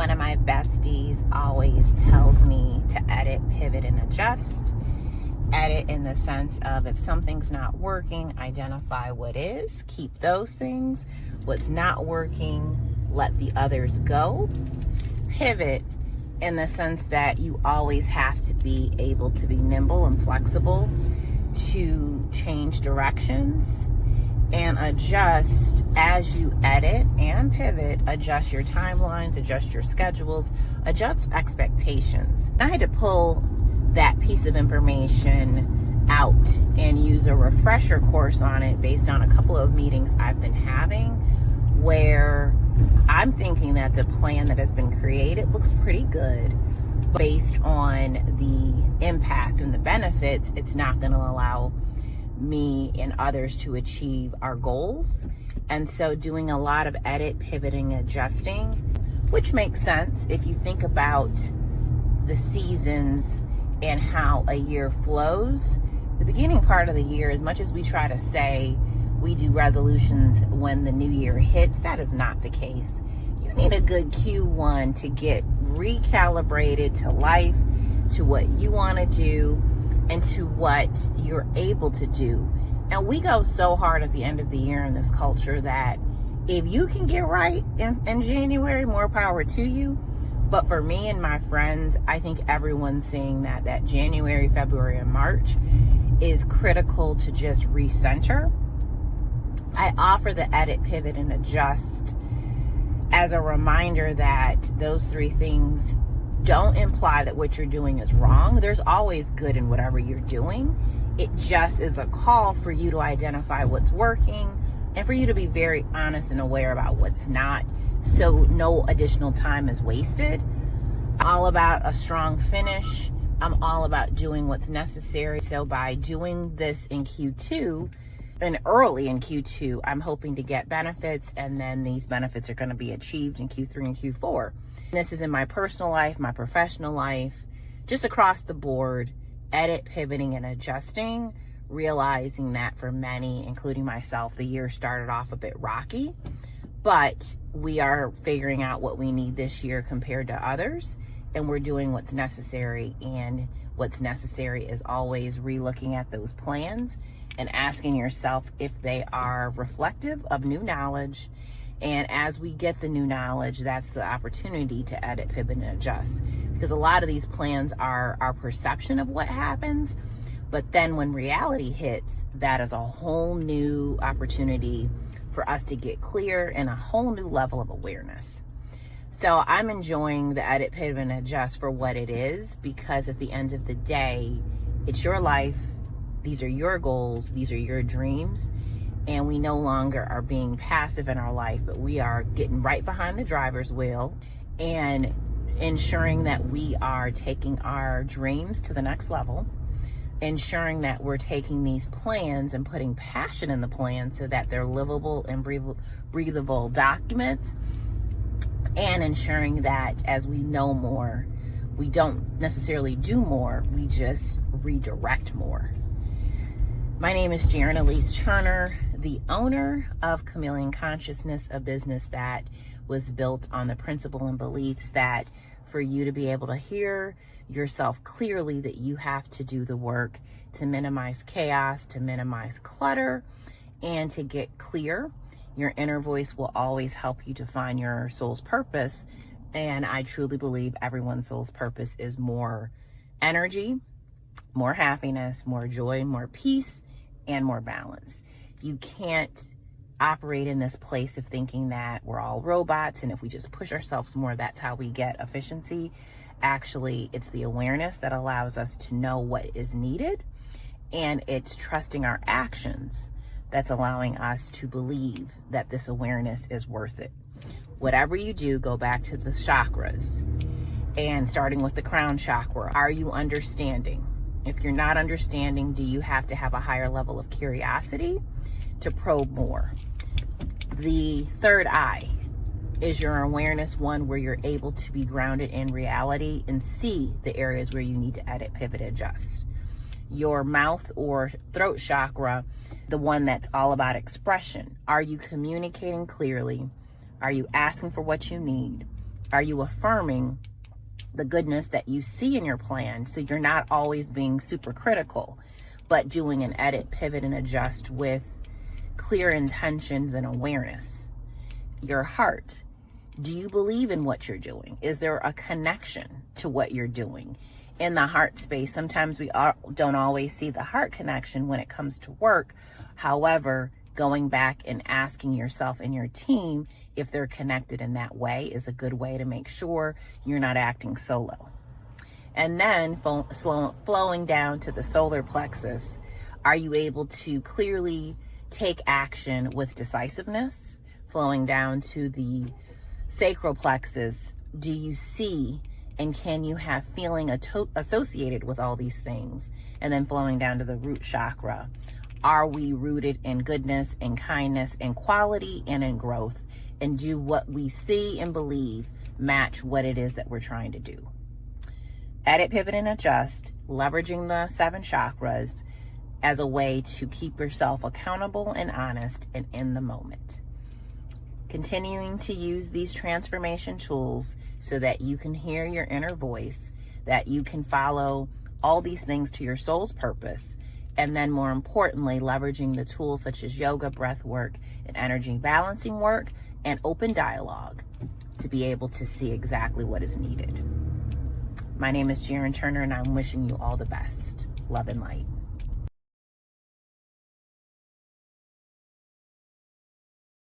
One of my besties always tells me to edit, pivot, and adjust. Edit in the sense of if something's not working, identify what is, keep those things. What's not working, let the others go. Pivot in the sense that you always have to be able to be nimble and flexible to change directions. And adjust as you edit and pivot, adjust your timelines, adjust your schedules, adjust expectations. I had to pull that piece of information out and use a refresher course on it based on a couple of meetings I've been having where I'm thinking that the plan that has been created looks pretty good. Based on the impact and the benefits, it's not going to allow me and others to achieve our goals. And so doing a lot of edit, pivoting, adjusting, which makes sense if you think about the seasons and how a year flows. The beginning part of the year, as much as we try to say we do resolutions when the new year hits, that is not the case. You need a good Q1 to get recalibrated to life, to what you want to do, and to what you're able to do. And we go so hard at the end of the year in this culture that if you can get right in January, more power to you. But for me and my friends, I think everyone's saying that January, February, and March is critical to just recenter. I offer the edit, pivot, and adjust as a reminder that those three things don't imply that what you're doing is wrong. There's always good in whatever you're doing. It just is a call for you to identify what's working and for you to be very honest and aware about what's not, so no additional time is wasted. I'm all about a strong finish. I'm all about doing what's necessary. So by doing this in Q2 and early in Q2, I'm hoping to get benefits, and then these benefits are going to be achieved in Q3 and Q4. This is in my personal life, my professional life, just across the board, edit, pivoting, and adjusting, realizing that for many, including myself, the year started off a bit rocky, but we are figuring out what we need this year compared to others, and we're doing what's necessary. And what's necessary is always re-looking at those plans and asking yourself if they are reflective of new knowledge. And as we get the new knowledge, that's the opportunity to edit, pivot, and adjust. Because a lot of these plans are our perception of what happens. But then when reality hits, that is a whole new opportunity for us to get clear and a whole new level of awareness. So I'm enjoying the edit, pivot, and adjust for what it is, because at the end of the day, it's your life. These are your goals. These are your dreams. And we no longer are being passive in our life, but we are getting right behind the driver's wheel and ensuring that we are taking our dreams to the next level, ensuring that we're taking these plans and putting passion in the plans so that they're livable and breathable documents, and ensuring that as we know more, we don't necessarily do more, we just redirect more. My name is Jeryn Alise Turner, the owner of Chameleon Consciousness, a business that was built on the principle and beliefs that for you to be able to hear yourself clearly, that you have to do the work to minimize chaos, to minimize clutter, and to get clear. Your inner voice will always help you to find your soul's purpose. And I truly believe everyone's soul's purpose is more energy, more happiness, more joy, more peace, and more balance. You can't operate in this place of thinking that we're all robots, and if we just push ourselves more, that's how we get efficiency. Actually, it's the awareness that allows us to know what is needed, and it's trusting our actions that's allowing us to believe that this awareness is worth it. Whatever you do, go back to the chakras, and starting with the crown chakra. Are you understanding? If you're not understanding, do you have to have a higher level of curiosity to probe more? The third eye is your awareness one, where you're able to be grounded in reality and see the areas where you need to edit, pivot, adjust. Your mouth or throat chakra, the one that's all about expression. Are you communicating clearly? Are you asking for what you need? Are you affirming the goodness that you see in your plan, so you're not always being super critical, but doing an edit, pivot, and adjust with clear intentions and awareness? Your heart. Do you believe in what you're doing? Is there a connection to what you're doing? In the heart space, sometimes we don't always see the heart connection when it comes to work. However, going back and asking yourself and your team if they're connected in that way is a good way to make sure you're not acting solo. And then flowing down to the solar plexus, are you able to clearly take action with decisiveness? Flowing down to the sacral plexus, do you see and can you have feeling associated with all these things? And then flowing down to the root chakra, are we rooted in goodness and kindness and quality and in growth? And do what we see and believe match what it is that we're trying to do? Edit, pivot, and adjust, leveraging the 7 chakras as a way to keep yourself accountable and honest and in the moment. Continuing to use these transformation tools so that you can hear your inner voice, that you can follow all these things to your soul's purpose, and then more importantly, leveraging the tools such as yoga, breath work, and energy balancing work, and open dialogue to be able to see exactly what is needed. My name is Jeryn Turner, and I'm wishing you all the best. Love and light.